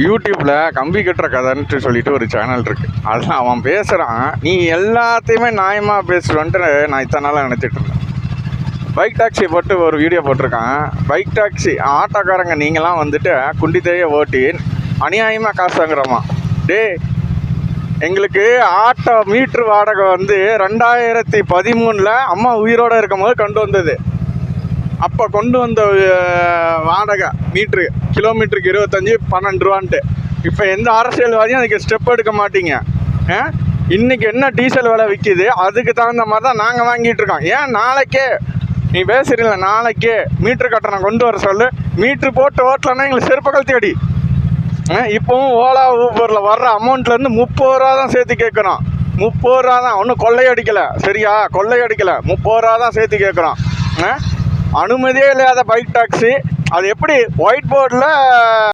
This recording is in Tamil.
யூடியூப்பில் கம்பி கட்டுற கதைன்ட்டு சொல்லிட்டு ஒரு சேனல் இருக்குது. அதில் அவன் பேசுகிறான், நீ எல்லாத்தையுமே நியாயமாக பேசுவேன்ட்டு நான் இத்தனை நாளாக நினச்சிட்டு இருந்தேன். பைக் டாக்ஸி போட்டு ஒரு வீடியோ போட்டிருக்கான். பைக் டாக்ஸி ஆட்டோக்காரங்க நீங்களாம் வந்துட்டு குண்டித்தையே ஓட்டி அநியாயமாக காசு வாங்குறோமா? எங்களுக்கு ஆட்டோ மீட்ரு வாடகை வந்து 2013 அம்மா உயிரோடு இருக்கும் போது கொண்டு வந்தது. அப்போ கொண்டு வந்த வாடகை மீட்ரு கிலோமீட்டருக்கு 25-12 ரூபான்ட்டு. இப்போ எந்த அரசியல்வாதியும் அதுக்கு ஸ்டெப் எடுக்க மாட்டீங்க. இன்றைக்கி என்ன டீசல் விலை விற்கிது, அதுக்கு தகுந்த மாதிரி தான் நாங்கள் வாங்கிட்டு இருக்கோம். ஏன் நாளைக்கே நீ பேசுறீங்கள, நாளைக்கே மீட்ரு கட்டணம் கொண்டு வர சொல்லு. மீட்ரு போட்டு ஓட்டலன்னா எங்களுக்கு செருப்பை கழட்டி அடி. இப்போவும் ஓலா ஊபரில் வர்ற அமௌண்ட்லேருந்து 30 ரூபா தான் சேர்த்து கேட்குறோம். 30 ரூபா தான், ஒன்றும் கொள்ளையடிக்கலை. சரியா? கொள்ளையடிக்கலை, 30 ரூபா தான் சேர்த்து கேட்குறோம். அனுமதியே இல்லாத பைக் டாக்ஸி அது எப்படி ஒயிட் போர்டில்